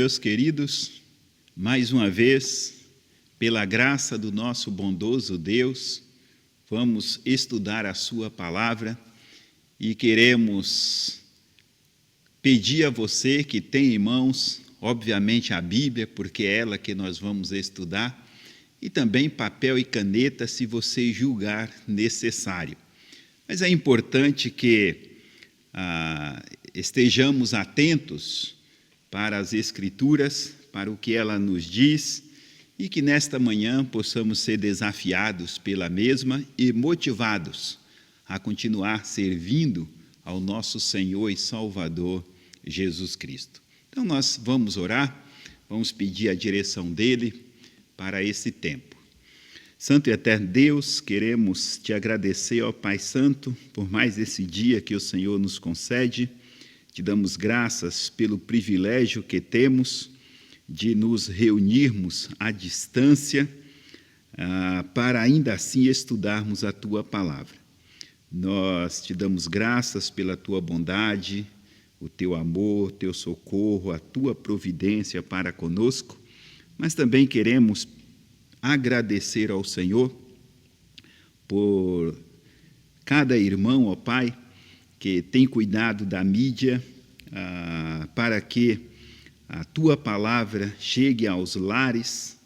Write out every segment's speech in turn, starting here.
meus queridos, mais uma vez, pela graça do nosso bondoso Deus, vamos estudar a sua palavra e queremos pedir a você que tem em mãos, obviamente, a Bíblia, porque é ela que nós vamos estudar, e também papel e caneta, se você julgar necessário. Mas é importante que estejamos atentos para as Escrituras, para o que ela nos diz, e que nesta manhã possamos ser desafiados pela mesma e motivados a continuar servindo ao nosso Senhor e Salvador Jesus Cristo. Então nós vamos orar, vamos pedir a direção dele para esse tempo. Santo e eterno Deus, queremos te agradecer, ó Pai Santo, por mais esse dia que o Senhor nos concede. Te damos graças pelo privilégio que temos de nos reunirmos à distância para ainda assim estudarmos a Tua palavra. Nós te damos graças pela Tua bondade, o Teu amor, o Teu socorro, a Tua providência para conosco, mas também queremos agradecer ao Senhor por cada irmão, ó Pai, que tem cuidado da mídia, para que a Tua palavra chegue aos lares,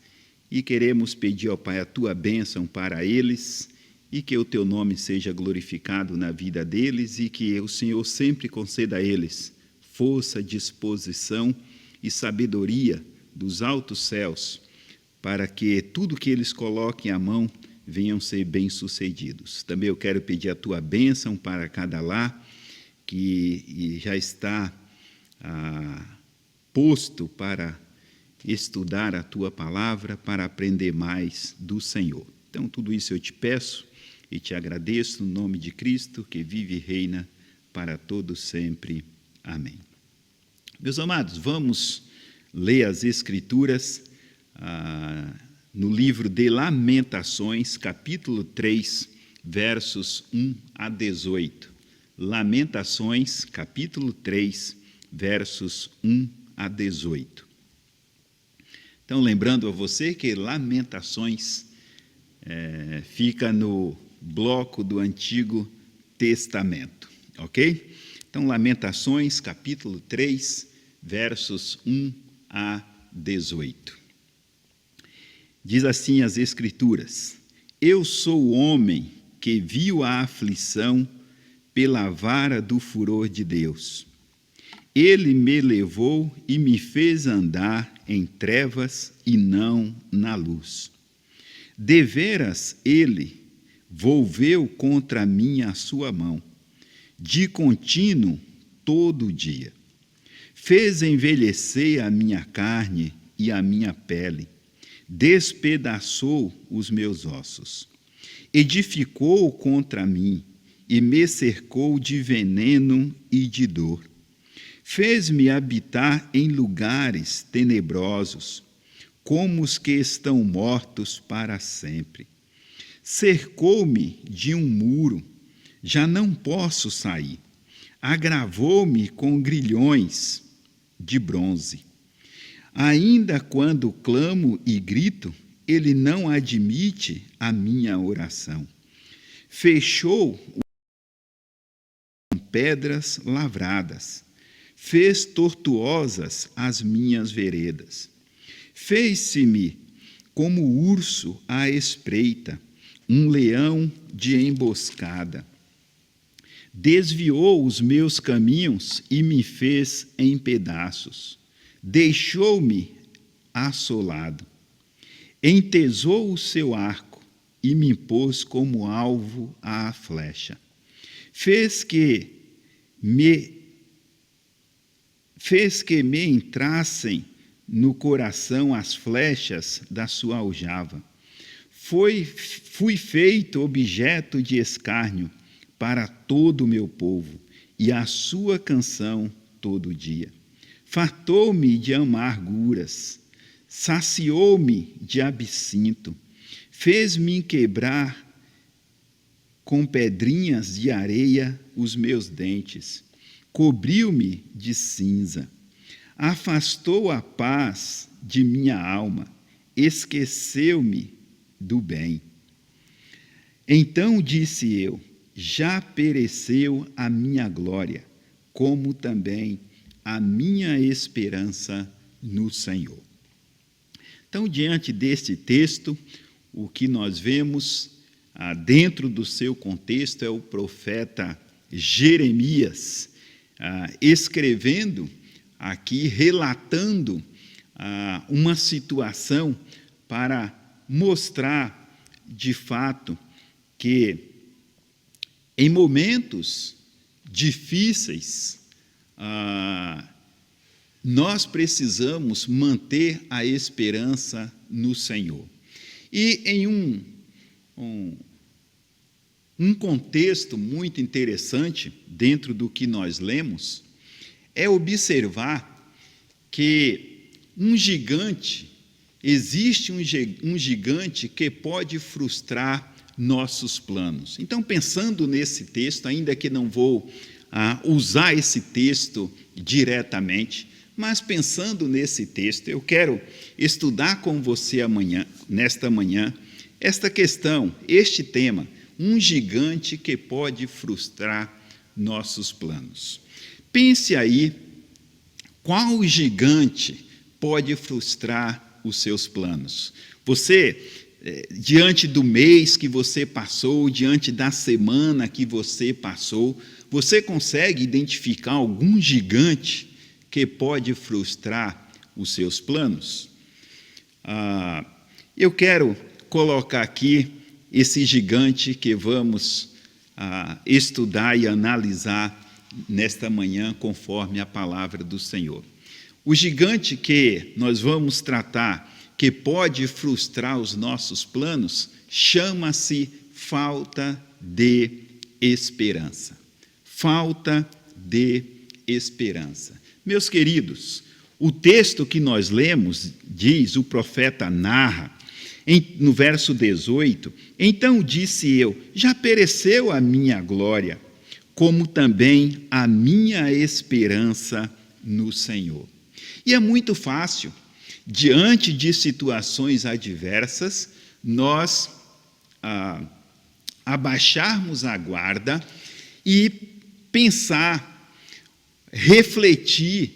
e queremos pedir, ó Pai, a Tua bênção para eles, e que o Teu nome seja glorificado na vida deles, e que o Senhor sempre conceda a eles força, disposição e sabedoria dos altos céus, para que tudo que eles coloquem à mão venham ser bem-sucedidos. Também eu quero pedir a Tua bênção para cada lar, que já está posto para estudar a Tua palavra, para aprender mais do Senhor. Então, tudo isso eu te peço e te agradeço no nome de Cristo, que vive e reina para todos sempre. Amém. Meus amados, vamos ler as Escrituras no livro de Lamentações, capítulo 3, versos 1 a 18. Lamentações, capítulo 3, versos 1 a 18. Então, lembrando a você que Lamentações fica no bloco do Antigo Testamento, ok? Então, Lamentações, capítulo 3, versos 1 a 18. Diz assim as Escrituras: Eu sou o homem que viu a aflição pela vara do furor de Deus. Ele me levou e me fez andar em trevas e não na luz. Deveras ele volveu contra mim a sua mão, de contínuo todo o dia. Fez envelhecer a minha carne e a minha pele, despedaçou os meus ossos. Edificou contra mim e me cercou de veneno e de dor. Fez-me habitar em lugares tenebrosos, como os que estão mortos para sempre. Cercou-me de um muro, já não posso sair. Agravou-me com grilhões de bronze. Ainda quando clamo e grito, ele não admite a minha oração. Fechou com pedras lavradas, fez tortuosas as minhas veredas. Fez-se-me como urso à espreita, um leão de emboscada. Desviou os meus caminhos e me fez em pedaços. Deixou-me assolado. Entesou o seu arco e me pôs como alvo à flecha. Fez que me entrassem no coração as flechas da sua aljava. Fui feito objeto de escárnio para todo o meu povo, e a sua canção todo dia. Fartou-me de amarguras, saciou-me de absinto, fez-me quebrar com pedrinhas de areia os meus dentes, cobriu-me de cinza. afastou a paz de minha alma, esqueceu-me do bem. Então disse eu: já pereceu a minha glória, como também a minha esperança no Senhor. Então, diante deste texto, o que nós vemos dentro do seu contexto é o profeta Jeremias escrevendo aqui, relatando uma situação para mostrar de fato que em momentos difíceis nós precisamos manter a esperança no Senhor. E em um contexto muito interessante, dentro do que nós lemos, é observar que existe um gigante que pode frustrar nossos planos. Então, pensando nesse texto, ainda que não vou usar esse texto diretamente, mas pensando nesse texto, eu quero estudar com você nesta manhã, esta questão, este tema, um gigante que pode frustrar nossos planos. Pense aí, qual gigante pode frustrar os seus planos? Você, diante do mês que você passou, diante da semana que você passou, você consegue identificar algum gigante que pode frustrar os seus planos? Eu quero colocar aqui esse gigante que vamos estudar e analisar nesta manhã, conforme a palavra do Senhor. O gigante que nós vamos tratar, que pode frustrar os nossos planos, chama-se falta de esperança. Falta de esperança. Meus queridos, o texto que nós lemos diz, o profeta narra, no verso 18, então disse eu: já pereceu a minha glória, como também a minha esperança no Senhor. E é muito fácil, diante de situações adversas, nós abaixarmos a guarda e pensar, refletir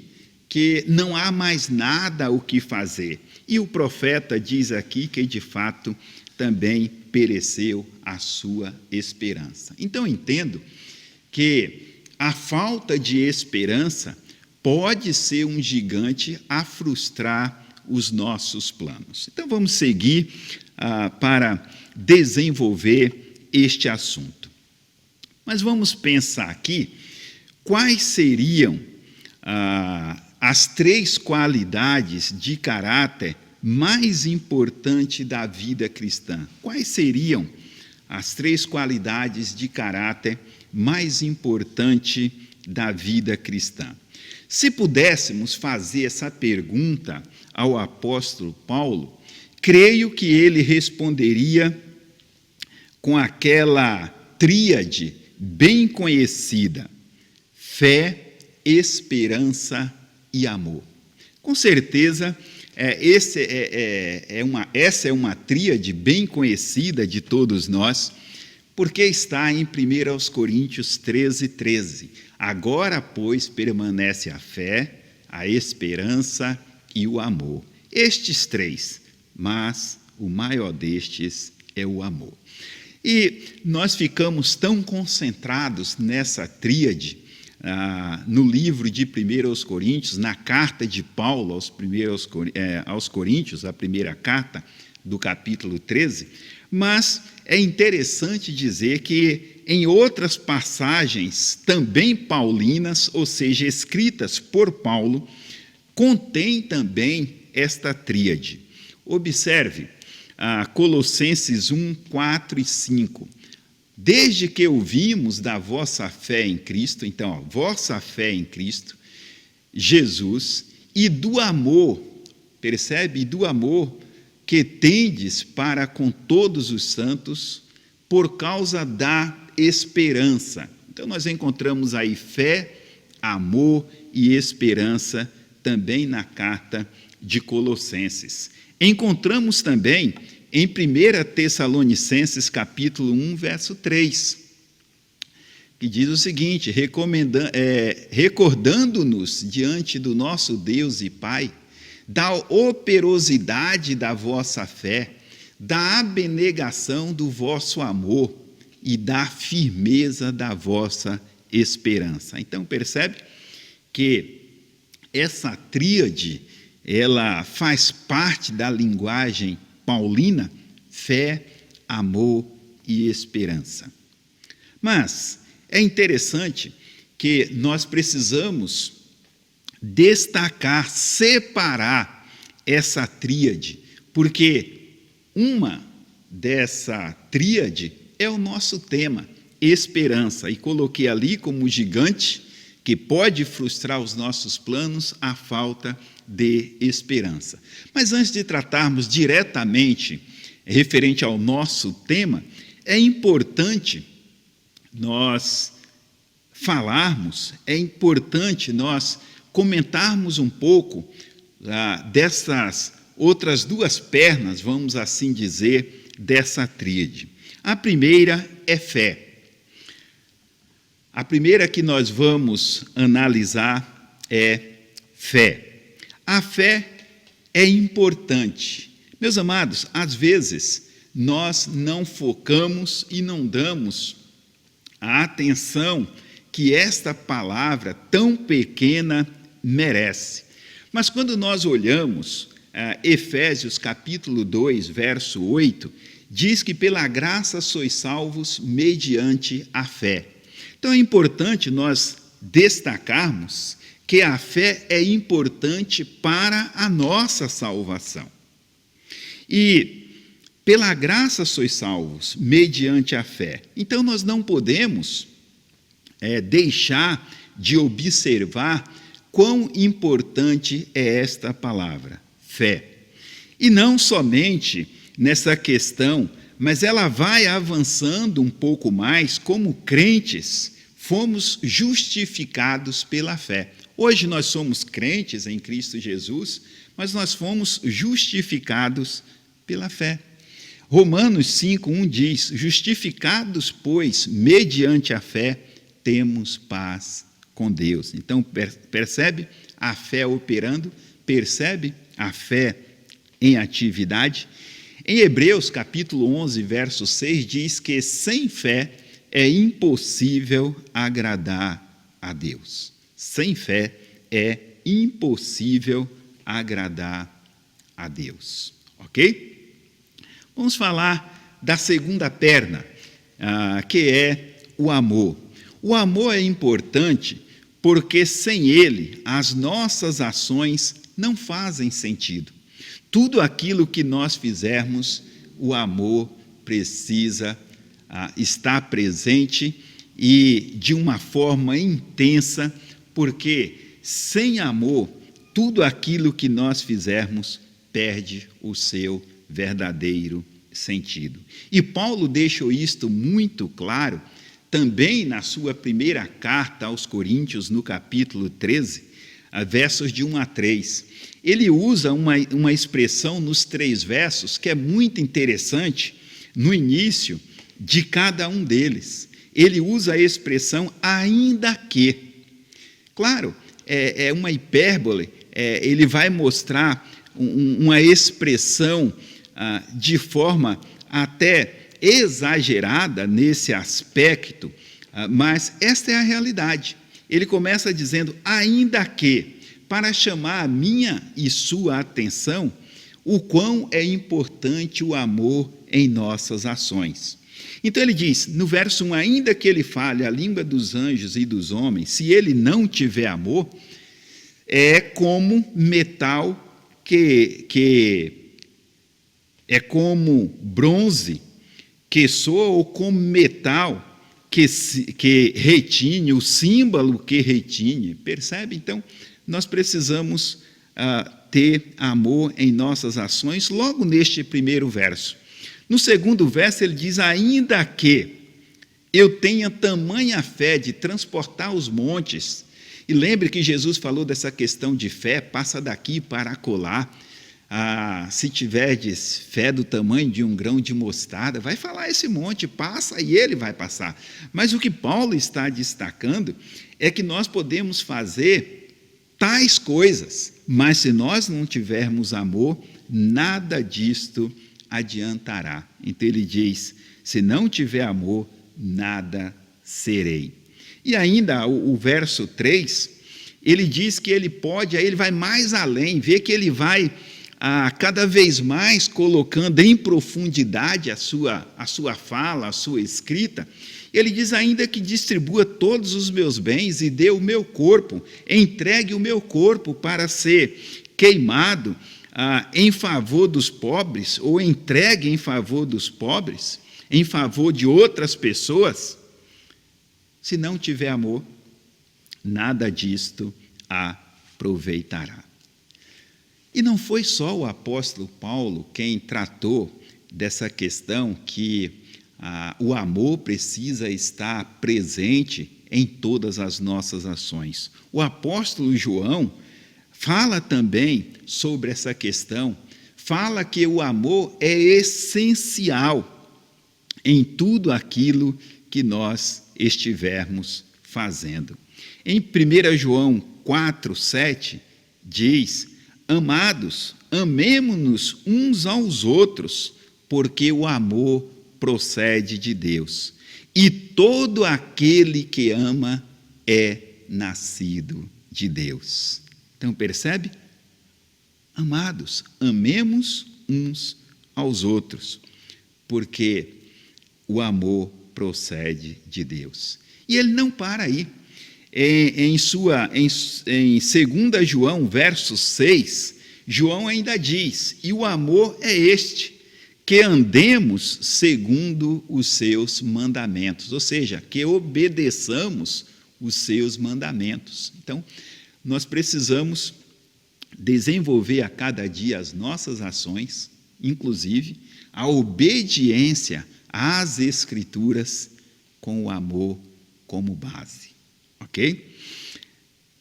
que não há mais nada o que fazer. E o profeta diz aqui que, de fato, também pereceu a sua esperança. Então, entendo que a falta de esperança pode ser um gigante a frustrar os nossos planos. Então, vamos seguir para desenvolver este assunto. Mas vamos pensar aqui quais seriam as 3 qualidades de caráter mais importantes da vida cristã. Quais seriam as 3 qualidades de caráter mais importantes da vida cristã? Se pudéssemos fazer essa pergunta ao apóstolo Paulo, creio que ele responderia com aquela tríade bem conhecida: fé, esperança e amor. Com certeza, essa é uma tríade bem conhecida de todos nós, porque está em 1 Coríntios 13:13. Agora, pois, permanece a fé, a esperança e o amor. Estes 3, mas o maior destes é o amor. E nós ficamos tão concentrados nessa tríade, no livro de 1 Coríntios, na carta de Paulo aos Coríntios, a primeira carta do capítulo 13, mas é interessante dizer que em outras passagens também paulinas, ou seja, escritas por Paulo, contém também esta tríade. Observe Colossenses 1, 4 e 5. Desde que ouvimos da vossa fé em Cristo, então, vossa fé em Cristo, Jesus, e do amor, percebe? E do amor que tendes para com todos os santos, por causa da esperança. Então, nós encontramos aí fé, amor e esperança também na carta de Colossenses. Encontramos também em 1 Tessalonicenses, capítulo 1, verso 3, que diz o seguinte: recordando-nos diante do nosso Deus e Pai, da operosidade da vossa fé, da abnegação do vosso amor e da firmeza da vossa esperança. Então, percebe que essa tríade, ela faz parte da linguagem paulina: fé, amor e esperança. Mas é interessante que nós precisamos destacar, separar essa tríade, porque uma dessa tríade é o nosso tema, esperança, e coloquei ali como gigante que pode frustrar os nossos planos, a falta de esperança. Mas antes de tratarmos diretamente referente ao nosso tema, é importante nós falarmos, é importante nós comentarmos um pouco dessas outras duas pernas, vamos assim dizer, dessa tríade. A primeira é fé. A primeira que nós vamos analisar é fé. A fé é importante. Meus amados, às vezes nós não focamos e não damos a atenção que esta palavra tão pequena merece. Mas quando nós olhamos Efésios capítulo 2, verso 8, diz que pela graça sois salvos mediante a fé. Então é importante nós destacarmos que a fé é importante para a nossa salvação. E pela graça sois salvos mediante a fé. Então nós não podemos deixar de observar quão importante é esta palavra, fé. E não somente nessa questão, mas ela vai avançando um pouco mais. Como crentes, fomos justificados pela fé. Hoje nós somos crentes em Cristo Jesus, mas nós fomos justificados pela fé. Romanos 5:1 diz: justificados, pois, mediante a fé, temos paz com Deus. Então, percebe a fé operando? Percebe a fé em atividade? Em Hebreus, capítulo 11, verso 6, diz que sem fé é impossível agradar a Deus. Sem fé é impossível agradar a Deus. Ok? Vamos falar da segunda perna, que é o amor. O amor é importante porque sem ele as nossas ações não fazem sentido. Tudo aquilo que nós fizermos, o amor precisa estar presente e de uma forma intensa, porque sem amor, tudo aquilo que nós fizermos perde o seu verdadeiro sentido. E Paulo deixou isto muito claro também na sua primeira carta aos Coríntios, no capítulo 13, versos de 1 a 3. Ele usa uma expressão nos 3 versos que é muito interessante no início de cada um deles. Ele usa a expressão ainda que. Claro, é uma hipérbole, ele vai mostrar uma expressão de forma até exagerada nesse aspecto, mas esta é a realidade. Ele começa dizendo, ainda que, para chamar a minha e sua atenção, o quão é importante o amor em nossas ações. Então ele diz, no verso 1, ainda que ele fale a língua dos anjos e dos homens, se ele não tiver amor, é como metal é como bronze que soa, ou como metal que retine, o símbolo que retine. Percebe? Então, nós precisamos ter amor em nossas ações, logo neste primeiro verso. No segundo verso, ele diz, ainda que eu tenha tamanha fé de transportar os montes E lembre que Jesus falou dessa questão de fé, passa daqui para acolá. Se tiverdes fé do tamanho de um grão de mostarda, vai falar esse monte, passa e ele vai passar. Mas o que Paulo está destacando é que nós podemos fazer tais coisas, mas se nós não tivermos amor, nada disto adiantará. Então ele diz, se não tiver amor, nada serei. E ainda o verso 3, ele diz que ele pode, aí ele vai mais além, vê que ele vai cada vez mais colocando em profundidade a sua fala, a sua escrita. Ele diz ainda que distribua todos os meus bens e dê o meu corpo, entregue o meu corpo para ser queimado em favor dos pobres, ou entregue em favor dos pobres, em favor de outras pessoas. Se não tiver amor, nada disto aproveitará. E não foi só o apóstolo Paulo quem tratou dessa questão que o amor precisa estar presente em todas as nossas ações. O apóstolo João fala também sobre essa questão, fala que o amor é essencial em tudo aquilo que nós estivermos fazendo. Em 1 João 4:7 diz: amados, amemo-nos uns aos outros, porque o amor procede de Deus. E todo aquele que ama é nascido de Deus. Então, percebe? Amados, amemos uns aos outros, porque o amor procede de Deus. E ele não para aí. Em 2 João, verso 6, João ainda diz, e o amor é este, que andemos segundo os seus mandamentos, ou seja, que obedeçamos os seus mandamentos. Então, nós precisamos desenvolver a cada dia as nossas ações, inclusive a obediência às Escrituras com o amor como base. Ok?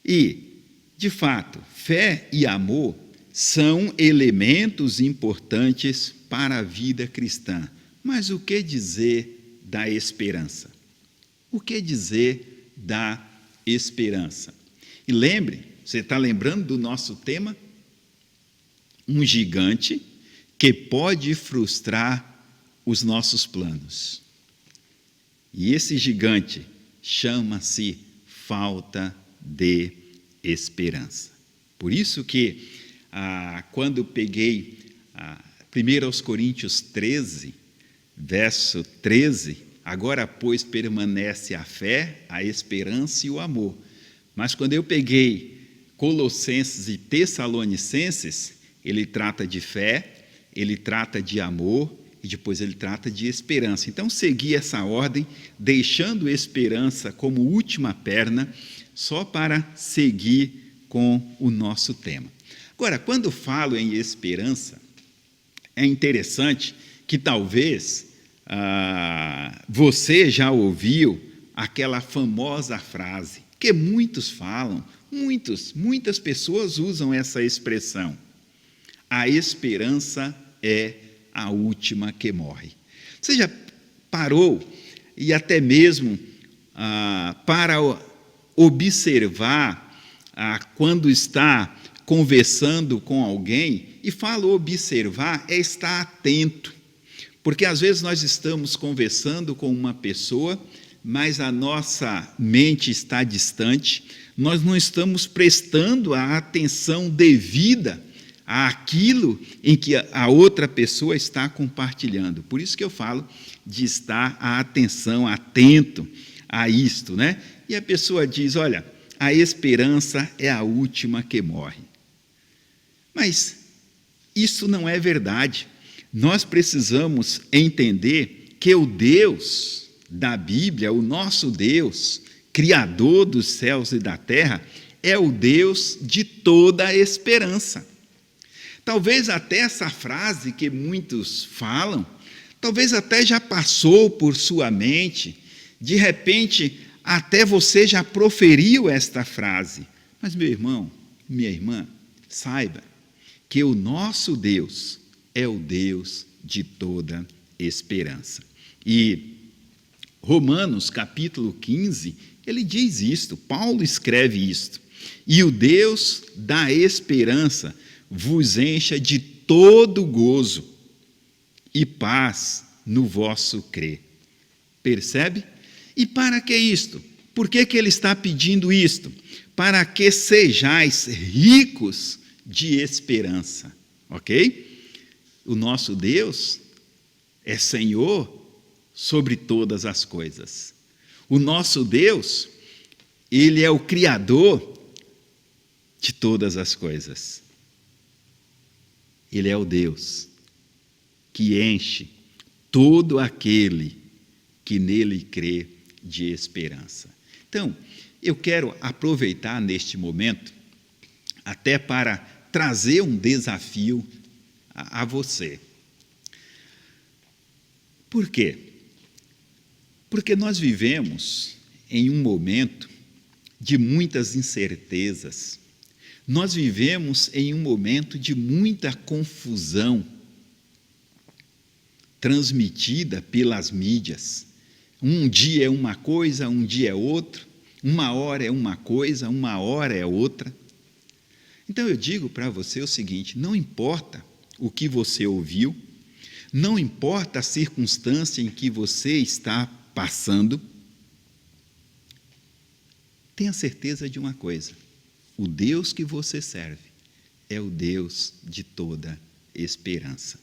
E, de fato, fé e amor são elementos importantes para a vida cristã. Mas o que dizer da esperança? O que dizer da esperança? E lembre, você está lembrando do nosso tema? Um gigante que pode frustrar os nossos planos. E esse gigante chama-se falta de esperança. Por isso que, quando peguei 1 Coríntios 13, verso 13, agora, pois, permanece a fé, a esperança e o amor. Mas quando eu peguei Colossenses e Tessalonicenses, ele trata de fé, ele trata de amor e depois ele trata de esperança. Então, segui essa ordem, deixando esperança como última perna, só para seguir com o nosso tema. Agora, quando falo em esperança, é interessante que talvez você já ouviu aquela famosa frase, que muitos falam, muitas pessoas usam essa expressão: a esperança é a última que morre. Você já parou e até mesmo para observar quando está conversando com alguém, e falo observar, é estar atento, porque às vezes nós estamos conversando com uma pessoa, mas a nossa mente está distante, nós não estamos prestando a atenção devida àquilo em que a outra pessoa está compartilhando. Por isso que eu falo de estar a atenção, atento a isto, né? E a pessoa diz, olha, a esperança é a última que morre. Mas isso não é verdade. Nós precisamos entender que o Deus da Bíblia, o nosso Deus, Criador dos céus e da terra, é o Deus de toda a esperança. Talvez até essa frase que muitos falam, talvez até já passou por sua mente, de repente Até você já proferiu esta frase. Mas, meu irmão, minha irmã, saiba que o nosso Deus é o Deus de toda esperança. E Romanos, capítulo 15, ele diz isto, Paulo escreve isto. E o Deus da esperança vos encha de todo gozo e paz no vosso crer. Percebe? E para que isto? Por que ele está pedindo isto? Para que sejais ricos de esperança, ok? O nosso Deus é Senhor sobre todas as coisas. O nosso Deus, Ele é o Criador de todas as coisas. Ele é o Deus que enche todo aquele que nele crê de esperança. Então, eu quero aproveitar neste momento até para trazer um desafio a você. Por quê? Porque nós vivemos em um momento de muitas incertezas. Nós vivemos em um momento de muita confusão transmitida pelas mídias. Um dia é uma coisa, um dia é outra. Uma hora é uma coisa, uma hora é outra. Então eu digo para você o seguinte: não importa o que você ouviu, não importa a circunstância em que você está passando, tenha certeza de uma coisa: o Deus que você serve é o Deus de toda esperança.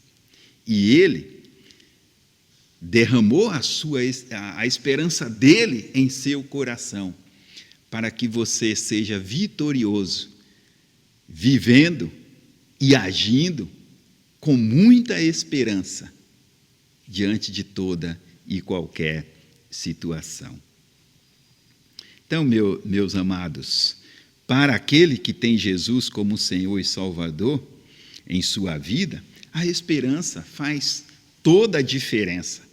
E Ele derramou a esperança dele em seu coração, para que você seja vitorioso, vivendo e agindo com muita esperança diante de toda e qualquer situação. Então, meus amados, para aquele que tem Jesus como Senhor e Salvador em sua vida, a esperança faz toda a diferença.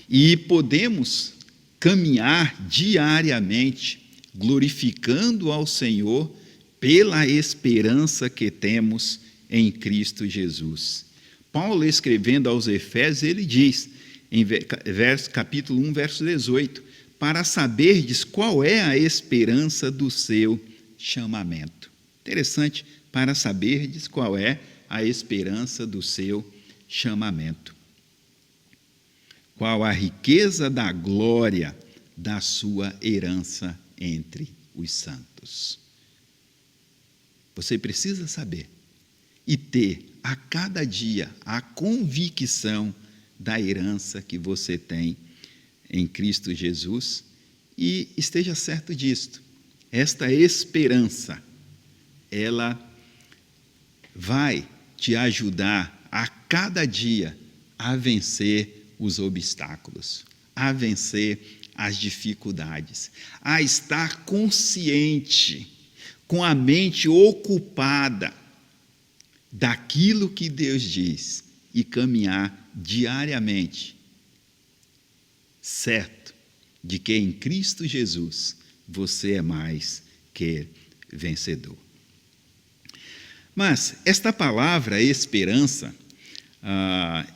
E podemos caminhar diariamente, glorificando ao Senhor pela esperança que temos em Cristo Jesus. Paulo, escrevendo aos Efésios, ele diz, em capítulo 1, verso 18, para saberdes qual é a esperança do seu chamamento. Interessante, para saberdes qual é a esperança do seu chamamento. Qual a riqueza da glória da sua herança entre os santos. Você precisa saber e ter a cada dia a convicção da herança que você tem em Cristo Jesus, e esteja certo disto. Esta esperança, ela vai te ajudar a cada dia a vencer os obstáculos, a vencer as dificuldades, a estar consciente, com a mente ocupada daquilo que Deus diz e caminhar diariamente, certo de que em Cristo Jesus você é mais que vencedor. Mas esta palavra esperança,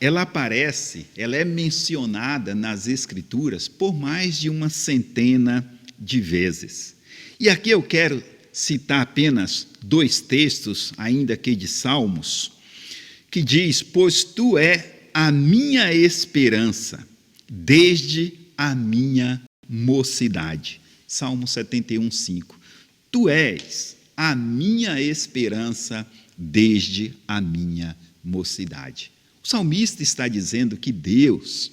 ela aparece, ela é mencionada nas Escrituras por mais de uma centena de vezes. E aqui eu quero citar apenas 2 textos, ainda que de Salmos, que diz: pois tu é a minha esperança desde a minha mocidade. Salmo 71, 5. Tu és a minha esperança desde a minha mocidade. O salmista está dizendo que Deus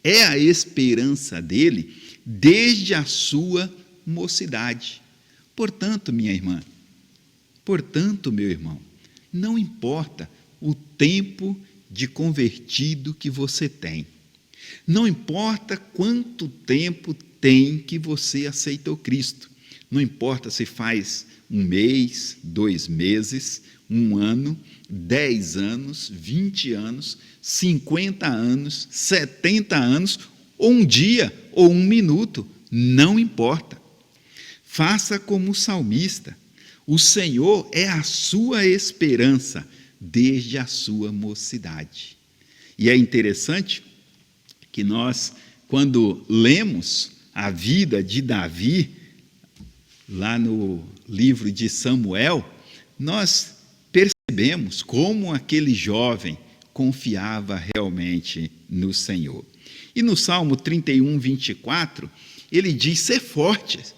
é a esperança dele desde a sua mocidade. Portanto, minha irmã, portanto, meu irmão, não importa o tempo de convertido que você tem, não importa quanto tempo tem que você aceitou Cristo, não importa se faz 1 mês, 2 meses, 1 ano, 10 anos, 20 anos, 50 anos, 70 anos, ou um dia, ou 1 minuto, não importa. Faça como o salmista. O Senhor é a sua esperança desde a sua mocidade. E é interessante que nós, quando lemos a vida de Davi, lá no livro de Samuel, nós percebemos como aquele jovem confiava realmente no Senhor. E no Salmo 31, 24, ele diz: ser fortes.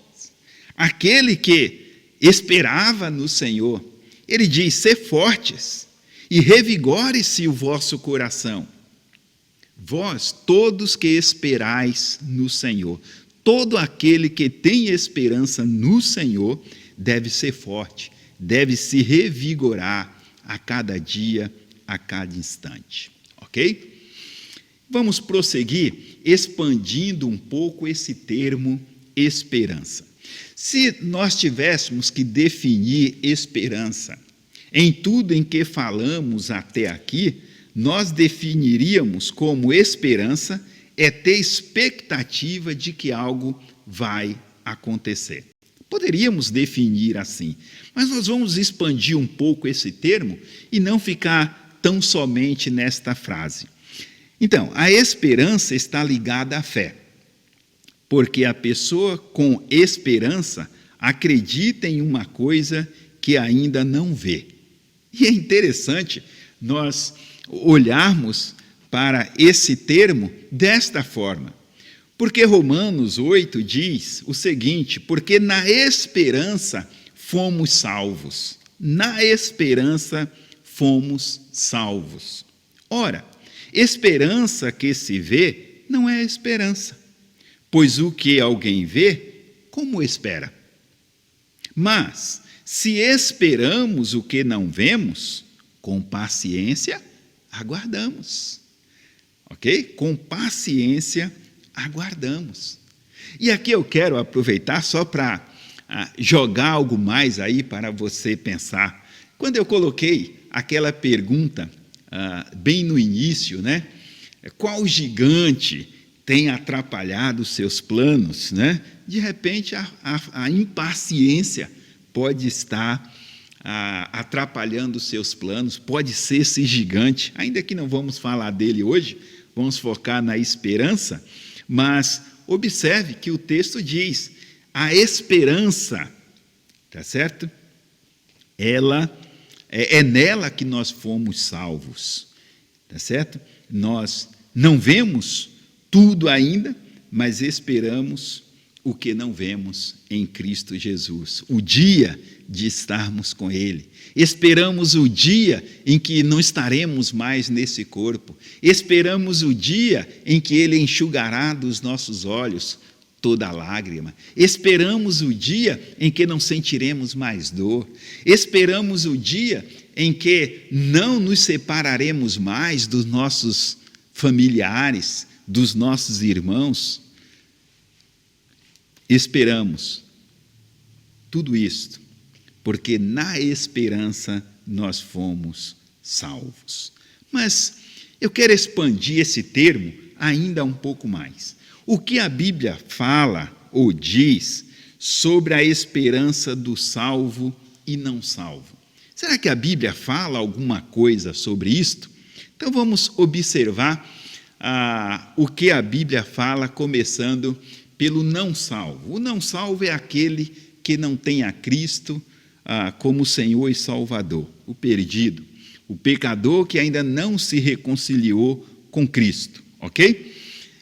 Aquele que esperava no Senhor, ele diz: ser fortes e revigore-se o vosso coração. Vós, todos que esperais no Senhor, todo aquele que tem esperança no Senhor deve ser forte, deve se revigorar a cada dia, a cada instante. Ok? Vamos prosseguir expandindo um pouco esse termo esperança. Se nós tivéssemos que definir esperança em tudo em que falamos até aqui, nós definiríamos como esperança é ter expectativa de que algo vai acontecer. Poderíamos definir assim, mas nós vamos expandir um pouco esse termo e não ficar tão somente nesta frase. Então, a esperança está ligada à fé, porque a pessoa com esperança acredita em uma coisa que ainda não vê. E é interessante nós olharmos para esse termo desta forma, porque Romanos 8 diz o seguinte: porque na esperança fomos salvos. Na esperança fomos salvos. Ora, esperança que se vê não é esperança, pois o que alguém vê, como espera? Mas, se esperamos o que não vemos, com paciência aguardamos. Ok? Com paciência aguardamos. E aqui eu quero aproveitar só para jogar algo mais aí para você pensar. Quando eu coloquei aquela pergunta bem no início, né? Qual gigante tem atrapalhado os seus planos, né? De repente a impaciência pode estar atrapalhando os seus planos, pode ser esse gigante, ainda que não vamos falar dele hoje, vamos focar na esperança, mas observe que o texto diz: a esperança, tá certo? Ela é nela que nós fomos salvos, tá certo? Nós não vemos tudo ainda, mas esperamos o que não vemos em Cristo Jesus, o dia de estarmos com Ele. Esperamos o dia em que não estaremos mais nesse corpo. Esperamos o dia em que Ele enxugará dos nossos olhos toda lágrima. Esperamos o dia em que não sentiremos mais dor. Esperamos o dia em que não nos separaremos mais dos nossos familiares, dos nossos irmãos. Esperamos tudo isto, porque na esperança nós fomos salvos. Mas eu quero expandir esse termo ainda um pouco mais. O que a Bíblia fala ou diz sobre a esperança do salvo e não salvo? Será que a Bíblia fala alguma coisa sobre isto? Então vamos observar o que a Bíblia fala, começando pelo não salvo. O não salvo é aquele que não tem a Cristo como Senhor e Salvador, o perdido, o pecador que ainda não se reconciliou com Cristo, ok?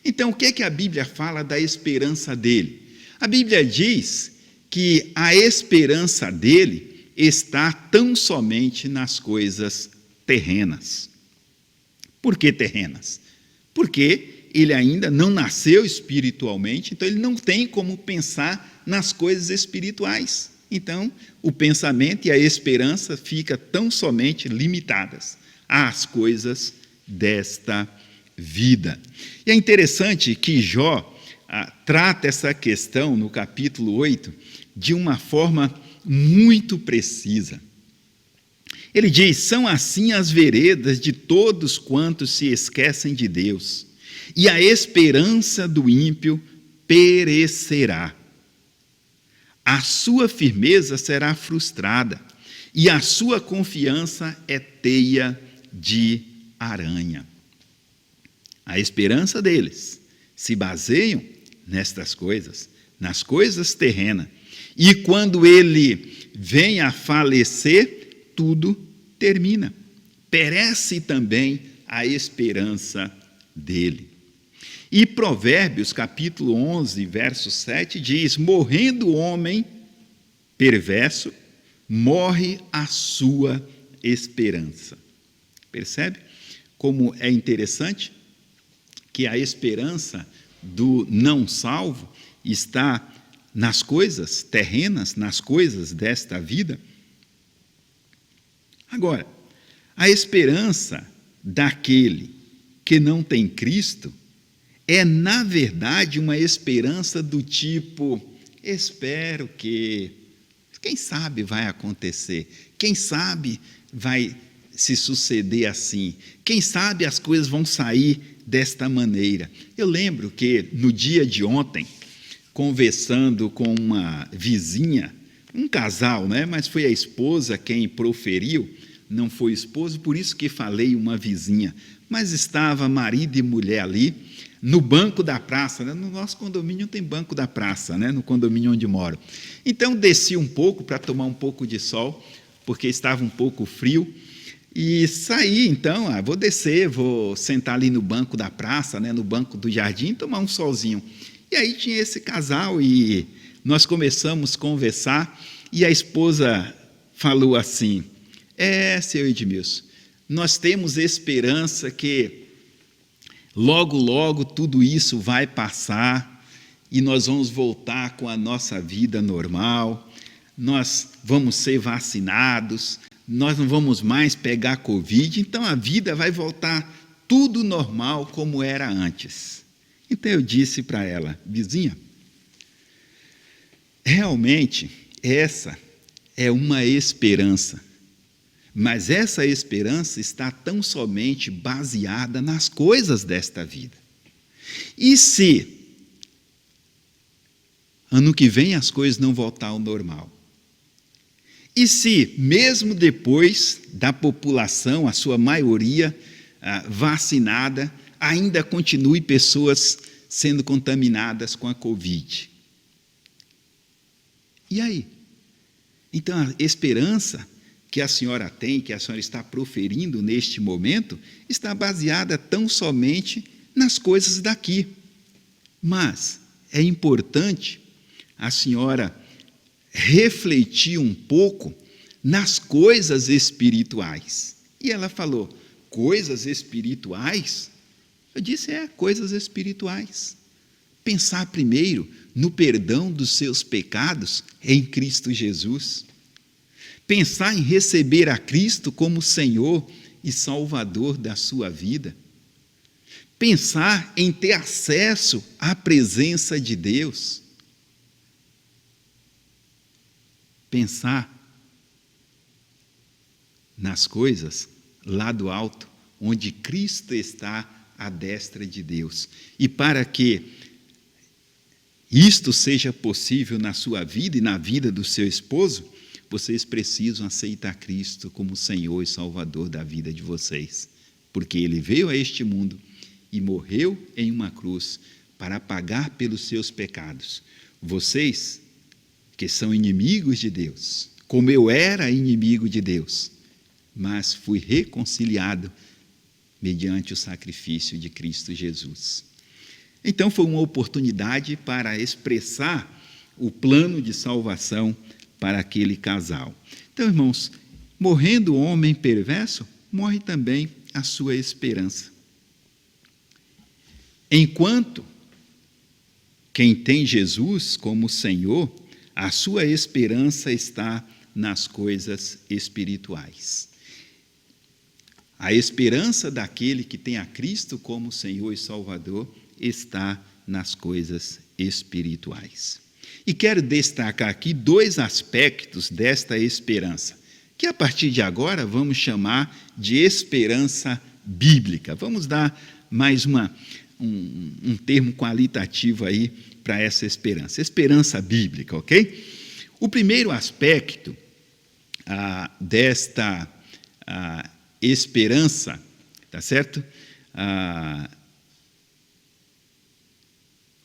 Então, o que é que a Bíblia fala da esperança dele? A Bíblia diz que a esperança dele está tão somente nas coisas terrenas. Por que terrenas? Porque ele ainda não nasceu espiritualmente, então ele não tem como pensar nas coisas espirituais. Então, o pensamento e a esperança ficam tão somente limitadas às coisas desta vida. E é interessante que Jó trata essa questão no capítulo 8 de uma forma muito precisa. Ele diz: são assim as veredas de todos quantos se esquecem de Deus, e a esperança do ímpio perecerá. A sua firmeza será frustrada, e a sua confiança é teia de aranha. A esperança deles se baseiam nestas coisas, nas coisas terrenas. E quando ele vem a falecer, tudo termina. Perece também a esperança dele. E Provérbios, capítulo 11, verso 7, diz: morrendo o homem perverso, morre a sua esperança. Percebe como é interessante que a esperança do não salvo está nas coisas terrenas, nas coisas desta vida? Agora, a esperança daquele que não tem Cristo é, na verdade, uma esperança do tipo: espero que, quem sabe vai acontecer, quem sabe vai se suceder assim, quem sabe as coisas vão sair desta maneira. Eu lembro que no dia de ontem, conversando com uma vizinha, um casal, né? Mas foi a esposa quem proferiu, não foi o esposo, por isso que falei uma vizinha, mas estava marido e mulher ali, no banco da praça, né? No nosso condomínio tem banco da praça, né? No condomínio onde moro. Então desci um pouco para tomar um pouco de sol, porque estava um pouco frio, e saí então, vou descer, vou sentar ali no banco da praça, né? No banco do jardim, tomar um solzinho. E aí tinha esse casal e nós começamos a conversar, e a esposa falou assim: seu Edmilson, nós temos esperança que logo, logo tudo isso vai passar e nós vamos voltar com a nossa vida normal, nós vamos ser vacinados, nós não vamos mais pegar Covid, então a vida vai voltar tudo normal como era antes. Então eu disse para ela: vizinha, realmente essa é uma esperança, mas essa esperança está tão somente baseada nas coisas desta vida. E se ano que vem as coisas não voltar ao normal? E se, mesmo depois da população, a sua maioria vacinada, ainda continue pessoas sendo contaminadas com a Covid? E aí? Então, a esperança que a senhora tem, que a senhora está proferindo neste momento, está baseada tão somente nas coisas daqui. Mas é importante a senhora refletir um pouco nas coisas espirituais. E ela falou: coisas espirituais? Eu disse: coisas espirituais. Pensar primeiro no perdão dos seus pecados em Cristo Jesus. Pensar em receber a Cristo como Senhor e Salvador da sua vida. Pensar em ter acesso à presença de Deus. Pensar nas coisas lá do alto, onde Cristo está à destra de Deus. E para que isto seja possível na sua vida e na vida do seu esposo, vocês precisam aceitar Cristo como Senhor e Salvador da vida de vocês, porque Ele veio a este mundo e morreu em uma cruz para pagar pelos seus pecados. Vocês, que são inimigos de Deus, como eu era inimigo de Deus, mas fui reconciliado mediante o sacrifício de Cristo Jesus. Então foi uma oportunidade para expressar o plano de salvação para aquele casal. Então, irmãos, morrendo o homem perverso, morre também a sua esperança. Enquanto quem tem Jesus como Senhor, a sua esperança está nas coisas espirituais. A esperança daquele que tem a Cristo como Senhor e Salvador está nas coisas espirituais. E quero destacar aqui dois aspectos desta esperança, que a partir de agora vamos chamar de esperança bíblica. Vamos dar mais um termo qualitativo aí para essa esperança. Esperança bíblica, ok? O primeiro aspecto desta esperança, tá certo?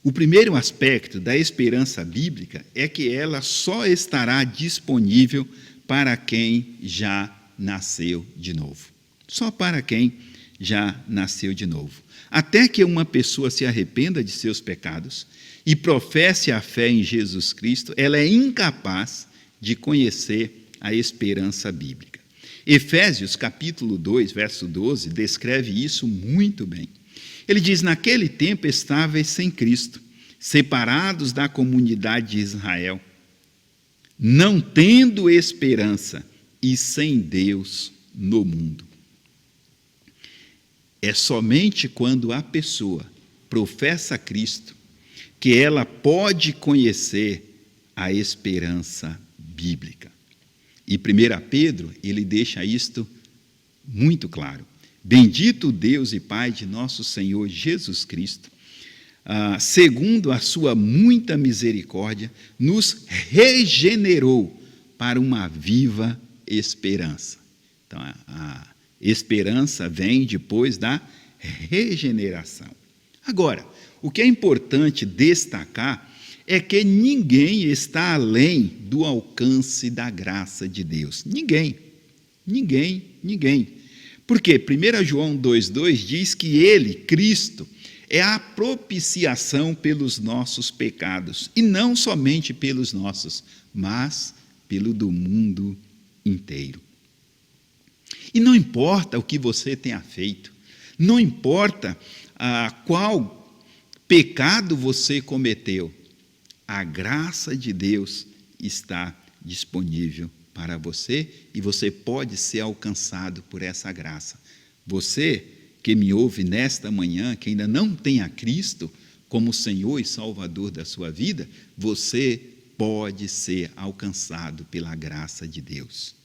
O primeiro aspecto da esperança bíblica é que ela só estará disponível para quem já nasceu de novo. Só para quem já nasceu de novo. Até que uma pessoa se arrependa de seus pecados e professe a fé em Jesus Cristo, ela é incapaz de conhecer a esperança bíblica. Efésios, capítulo 2, verso 12, descreve isso muito bem. Ele diz: naquele tempo estáveis sem Cristo, separados da comunidade de Israel, não tendo esperança e sem Deus no mundo. É somente quando a pessoa professa Cristo que ela pode conhecer a esperança bíblica. E 1 Pedro, ele deixa isto muito claro. Bendito Deus e Pai de nosso Senhor Jesus Cristo, segundo a sua muita misericórdia, nos regenerou para uma viva esperança. Então, a esperança vem depois da regeneração. Agora, o que é importante destacar é que ninguém está além do alcance da graça de Deus. Ninguém. Porque 1 João 2,2 diz que ele, Cristo, é a propiciação pelos nossos pecados, e não somente pelos nossos, mas pelo do mundo inteiro. E não importa o que você tenha feito, não importa qual pecado você cometeu, a graça de Deus está disponível para você e você pode ser alcançado por essa graça. Você que me ouve nesta manhã, que ainda não tem a Cristo como Senhor e Salvador da sua vida, você pode ser alcançado pela graça de Deus.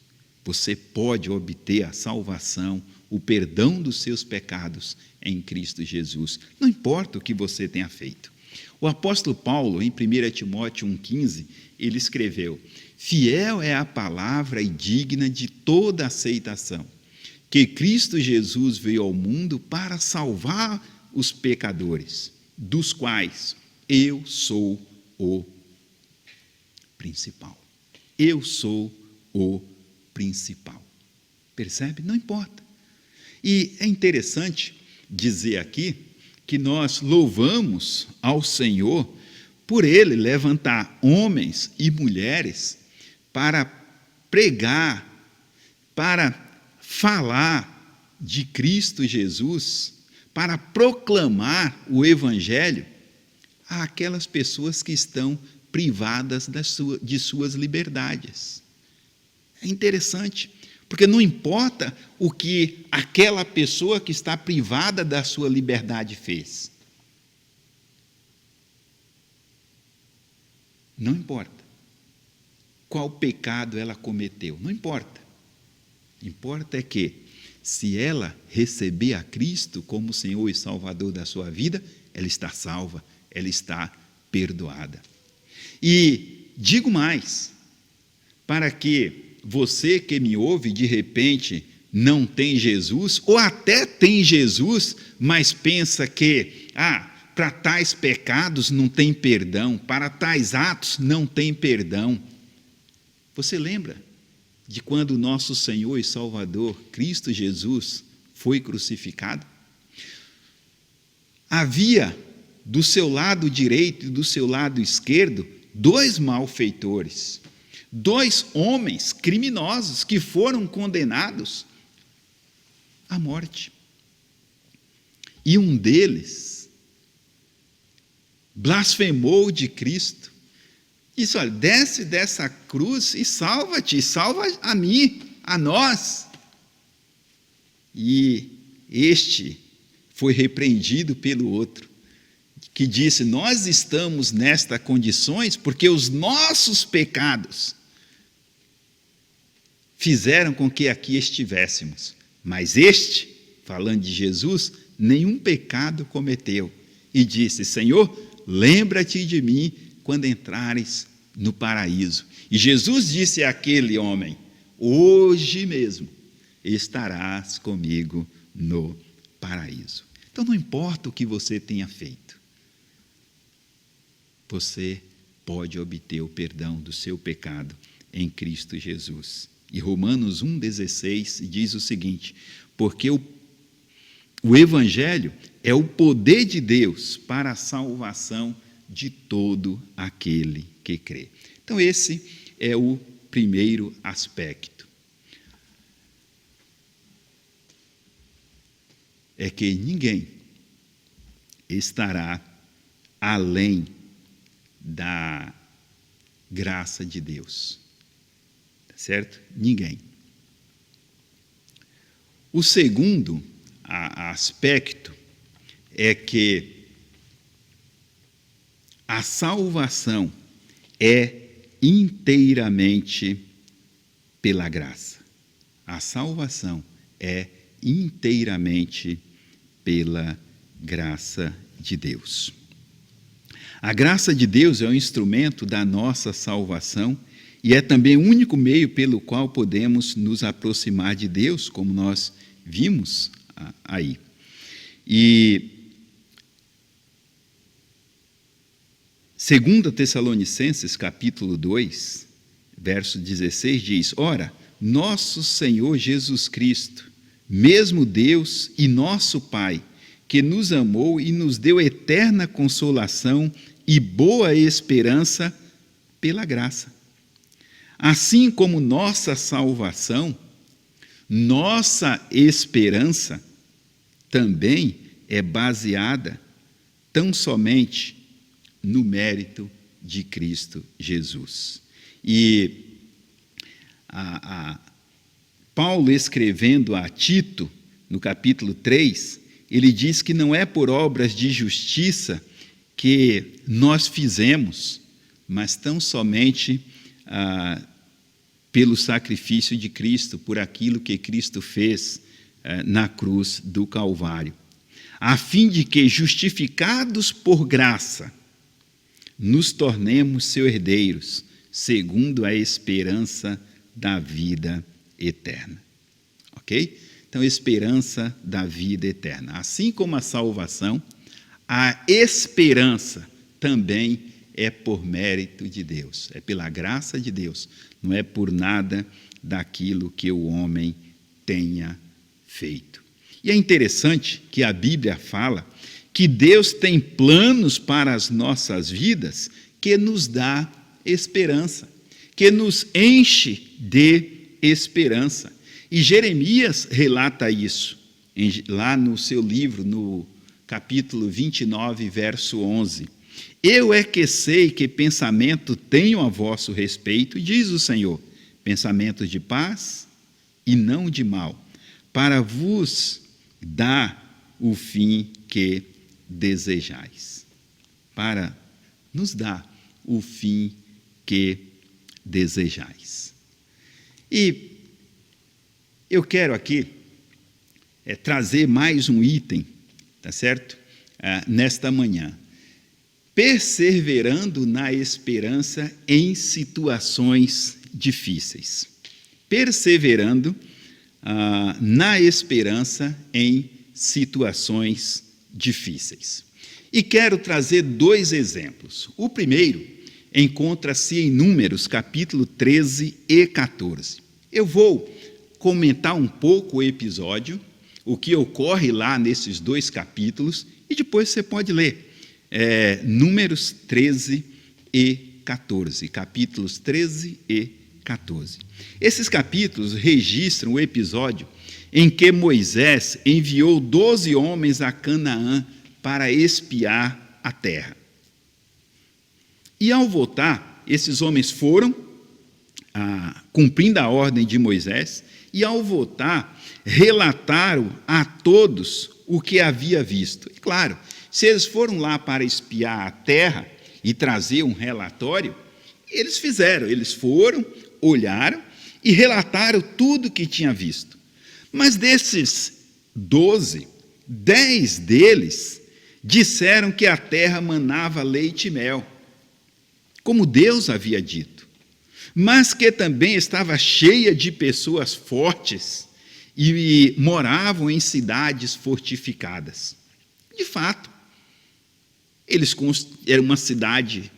Você pode obter a salvação, o perdão dos seus pecados em Cristo Jesus. Não importa o que você tenha feito. O apóstolo Paulo, em 1 Timóteo 1,15, ele escreveu: fiel é a palavra e digna de toda aceitação, que Cristo Jesus veio ao mundo para salvar os pecadores, dos quais eu sou o principal. Eu sou o principal. Percebe? Não importa. E é interessante dizer aqui que nós louvamos ao Senhor por Ele levantar homens e mulheres para pregar, para falar de Cristo Jesus, para proclamar o Evangelho àquelas pessoas que estão privadas de suas liberdades. É interessante, porque não importa o que aquela pessoa que está privada da sua liberdade fez. Não importa qual pecado ela cometeu, não importa. Importa é que, se ela receber a Cristo como Senhor e Salvador da sua vida, ela está salva, ela está perdoada. E digo mais, para que você que me ouve, de repente, não tem Jesus, ou até tem Jesus, mas pensa que, para tais pecados não tem perdão, para tais atos não tem perdão. Você lembra de quando o nosso Senhor e Salvador, Cristo Jesus, foi crucificado? Havia do seu lado direito e do seu lado esquerdo 2 malfeitores, 2 homens criminosos que foram condenados à morte. E um deles blasfemou de Cristo. Disse: olha, desce dessa cruz e salva-te, salva a mim, a nós. E este foi repreendido pelo outro, que disse: nós estamos nestas condições porque os nossos pecados fizeram com que aqui estivéssemos. Mas este, falando de Jesus, nenhum pecado cometeu. E disse: Senhor, lembra-te de mim quando entrares no paraíso. E Jesus disse àquele homem: hoje mesmo estarás comigo no paraíso. Então não importa o que você tenha feito, você pode obter o perdão do seu pecado em Cristo Jesus. E Romanos 1,16 diz o seguinte: porque o Evangelho é o poder de Deus para a salvação de todo aquele que crê. Então esse é o primeiro aspecto. É que ninguém estará além da graça de Deus. Certo? Ninguém. O segundo aspecto é que a salvação é inteiramente pela graça. A salvação é inteiramente pela graça de Deus. A graça de Deus é o instrumento da nossa salvação e é também o único meio pelo qual podemos nos aproximar de Deus, como nós vimos aí. E 2 Tessalonicenses, capítulo 2, verso 16, diz: ora, nosso Senhor Jesus Cristo, mesmo Deus e nosso Pai, que nos amou e nos deu eterna consolação e boa esperança pela graça. Assim como nossa salvação, nossa esperança também é baseada tão somente no mérito de Cristo Jesus. E Paulo, escrevendo a Tito, no capítulo 3, ele diz que não é por obras de justiça que nós fizemos, mas tão somente pelo sacrifício de Cristo, por aquilo que Cristo fez na cruz do Calvário, a fim de que, justificados por graça, nos tornemos seus herdeiros, segundo a esperança da vida eterna. Ok? Então, esperança da vida eterna. Assim como a salvação, a esperança também é por mérito de Deus, é pela graça de Deus, não é por nada daquilo que o homem tenha feito. E é interessante que a Bíblia fala que Deus tem planos para as nossas vidas que nos dá esperança, que nos enche de esperança. E Jeremias relata isso, lá no seu livro, no capítulo 29, verso 11. Eu é que sei que pensamento tenho a vosso respeito, diz o Senhor, pensamentos de paz e não de mal, para vos dar o fim que desejais. Para nos dar o fim que desejais. E eu quero aqui trazer mais um item, tá certo? Nesta manhã. Perseverando na esperança em situações difíceis. Perseverando na esperança em situações difíceis. E quero trazer dois exemplos. O primeiro encontra-se em Números, capítulo 13 e 14. Eu vou comentar um pouco o episódio, o que ocorre lá nesses dois capítulos, e depois você pode ler. Números 13 e 14, capítulos 13 e 14. Esses capítulos registram o episódio em que Moisés enviou 12 homens a Canaã para espiar a terra. E ao voltar, esses homens foram, cumprindo a ordem de Moisés, e ao voltar, relataram a todos o que havia visto. E claro, se eles foram lá para espiar a terra e trazer um relatório, eles fizeram, eles foram, olharam e relataram tudo o que tinha visto. Mas desses 12, 10 deles disseram que a terra manava leite e mel, como Deus havia dito, mas que também estava cheia de pessoas fortes e moravam em cidades fortificadas. De fato, era uma cidade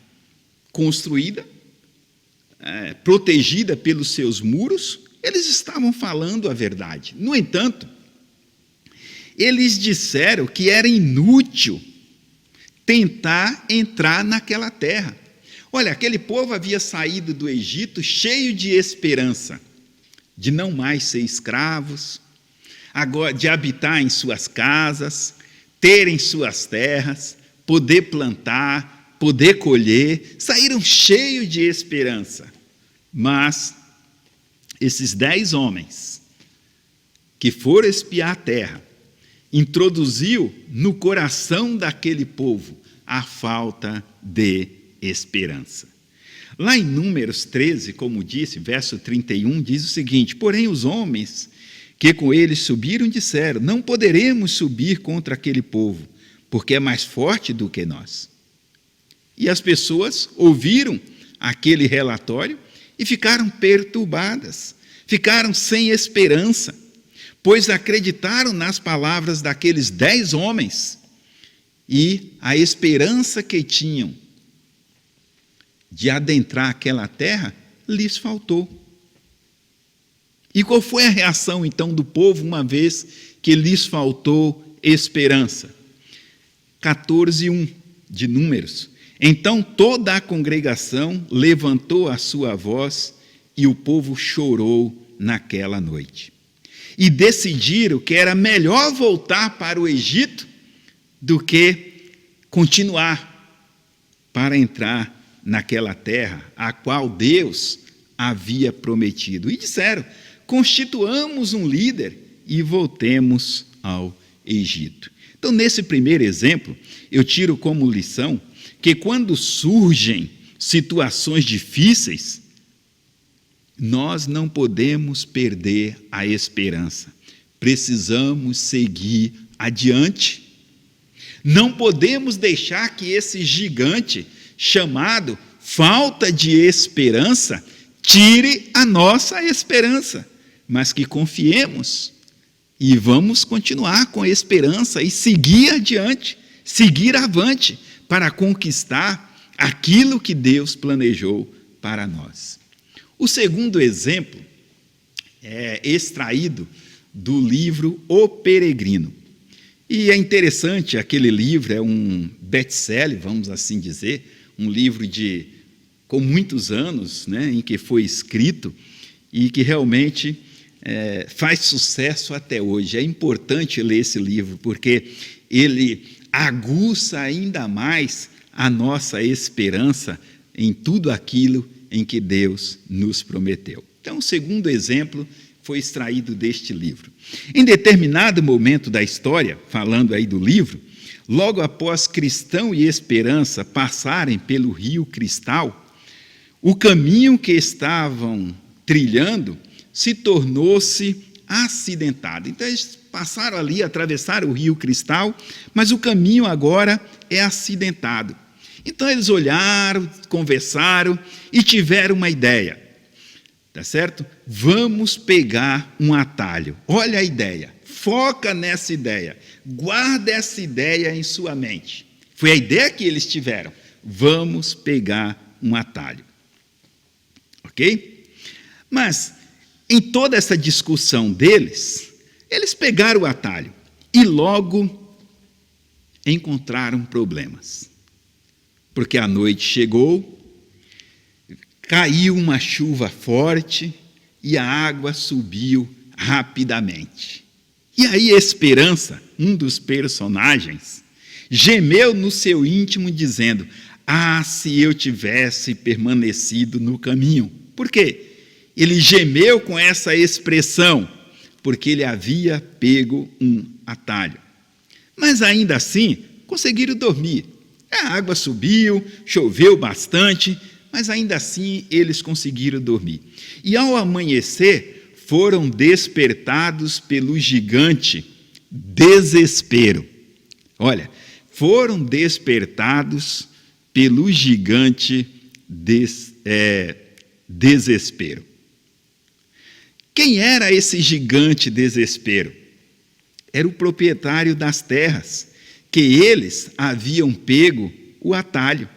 construída, protegida pelos seus muros. Eles estavam falando a verdade. No entanto, eles disseram que era inútil tentar entrar naquela terra. Olha, aquele povo havia saído do Egito cheio de esperança, de não mais ser escravos, agora de habitar em suas casas, terem suas terras, poder plantar, poder colher. Saíram cheios de esperança. Mas esses 10 homens que foram espiar a terra introduziu no coração daquele povo a falta de esperança. Lá em Números 13, como disse, verso 31, diz o seguinte: porém os homens que com eles subiram disseram: não poderemos subir contra aquele povo, porque é mais forte do que nós. E as pessoas ouviram aquele relatório e ficaram perturbadas, ficaram sem esperança, pois acreditaram nas palavras daqueles 10 homens e a esperança que tinham de adentrar aquela terra lhes faltou. E qual foi a reação, então, do povo, uma vez que lhes faltou esperança? 14:1 de Números. Então toda a congregação levantou a sua voz e o povo chorou naquela noite. E decidiram que era melhor voltar para o Egito do que continuar para entrar naquela terra a qual Deus havia prometido. E disseram: constituamos um líder e voltemos ao Egito. Então, nesse primeiro exemplo, eu tiro como lição que quando surgem situações difíceis, nós não podemos perder a esperança. Precisamos seguir adiante. Não podemos deixar que esse gigante chamado falta de esperança tire a nossa esperança, mas que confiemos e vamos continuar com a esperança e seguir adiante, seguir avante para conquistar aquilo que Deus planejou para nós. O segundo exemplo é extraído do livro O Peregrino. E é interessante, aquele livro é um best-seller, vamos assim dizer, um livro com muitos anos, né, em que foi escrito e que realmente faz sucesso até hoje. É importante ler esse livro, porque ele aguça ainda mais a nossa esperança em tudo aquilo em que Deus nos prometeu. Então, o segundo exemplo foi extraído deste livro. Em determinado momento da história, falando aí do livro, logo após Cristão e Esperança passarem pelo rio Cristal, o caminho que estavam trilhando se tornou-se acidentado. Então, eles passaram ali, atravessaram o rio Cristal, mas o caminho agora é acidentado. Então, eles olharam, conversaram e tiveram uma ideia. Tá certo? Vamos pegar um atalho. Olha a ideia. Foca nessa ideia. Guarda essa ideia em sua mente. Foi a ideia que eles tiveram. Vamos pegar um atalho. Ok? Mas, em toda essa discussão deles, eles pegaram o atalho e logo encontraram problemas. Porque a noite chegou, caiu uma chuva forte e a água subiu rapidamente. E aí Esperança, um dos personagens, gemeu no seu íntimo dizendo: ah, se eu tivesse permanecido no caminho. Por quê? Ele gemeu com essa expressão, porque ele havia pego um atalho. Mas ainda assim, conseguiram dormir. A água subiu, choveu bastante, mas ainda assim eles conseguiram dormir. E ao amanhecer, foram despertados pelo gigante desespero. Olha, foram despertados pelo gigante desespero. Quem era esse gigante desespero? Era o proprietário das terras, que eles haviam pego o atalho.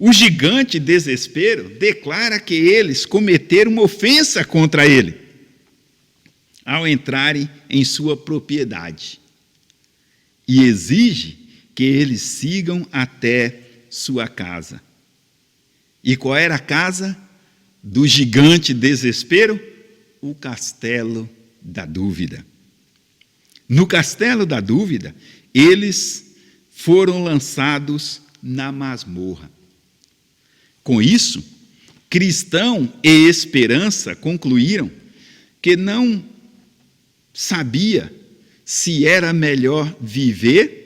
O gigante desespero declara que eles cometeram uma ofensa contra ele ao entrarem em sua propriedade e exige que eles sigam até sua casa. E qual era a casa do gigante desespero? O castelo da dúvida. No castelo da dúvida, eles foram lançados na masmorra. Com isso, Cristão e Esperança concluíram que não sabia se era melhor viver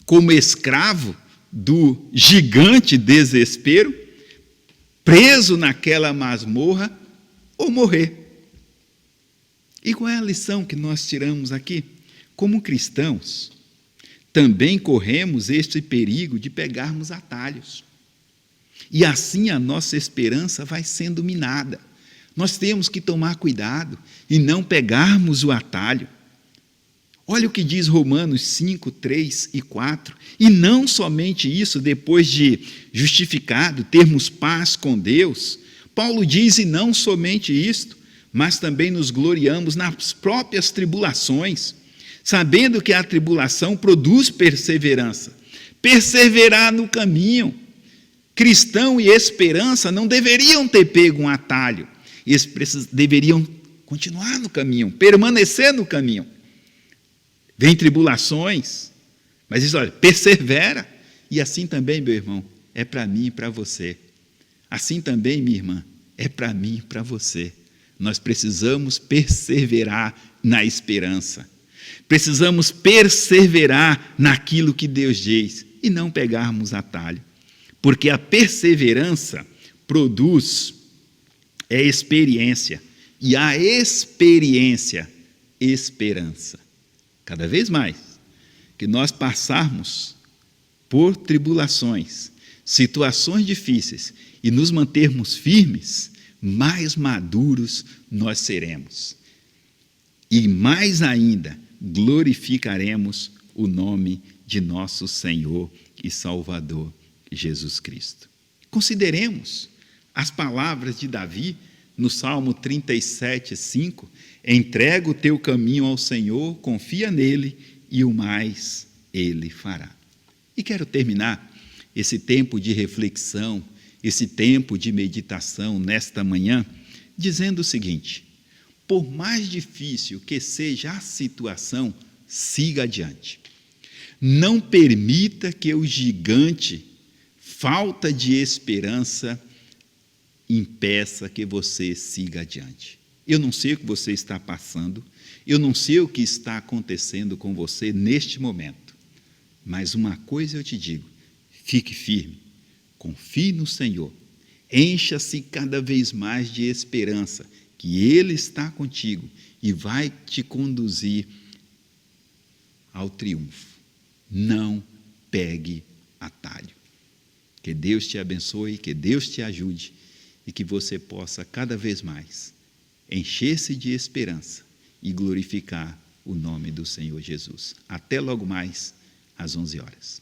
como escravo do gigante desespero, preso naquela masmorra, ou morrer. E qual é a lição que nós tiramos aqui? Como cristãos, também corremos este perigo de pegarmos atalhos. E assim a nossa esperança vai sendo minada. Nós temos que tomar cuidado e não pegarmos o atalho. Olha o que diz Romanos 5, 3 e 4. E não somente isso, depois de justificado, termos paz com Deus, Paulo diz, e não somente isto, mas também nos gloriamos nas próprias tribulações, sabendo que a tribulação produz perseverança. Perseverar no caminho. Cristão e esperança não deveriam ter pego um atalho. Eles deveriam continuar no caminho, permanecer no caminho. Vem tribulações, mas diz, olha, persevera. E assim também, meu irmão, é para mim e para você. Assim também, minha irmã, é para mim e para você. Nós precisamos perseverar na esperança. Precisamos perseverar naquilo que Deus diz e não pegarmos atalho. Porque a perseverança produz experiência. E a experiência, esperança. Cada vez mais que nós passarmos por tribulações, situações difíceis e nos mantermos firmes, mais maduros nós seremos. E mais ainda, glorificaremos o nome de nosso Senhor e Salvador, Jesus Cristo. Consideremos as palavras de Davi no Salmo 37, 5. Entrega o teu caminho ao Senhor, confia nele e o mais ele fará. E quero terminar esse tempo de reflexão, esse tempo de meditação nesta manhã, dizendo o seguinte: por mais difícil que seja a situação, siga adiante. Não permita que o gigante, falta de esperança, impeça que você siga adiante. Eu não sei o que você está passando, eu não sei o que está acontecendo com você neste momento, mas uma coisa eu te digo: fique firme, confie no Senhor, encha-se cada vez mais de esperança, que Ele está contigo e vai te conduzir ao triunfo. Não pegue atalho. Que Deus te abençoe, que Deus te ajude e que você possa cada vez mais encher-se de esperança e glorificar o nome do Senhor Jesus. Até logo mais, às 11 horas.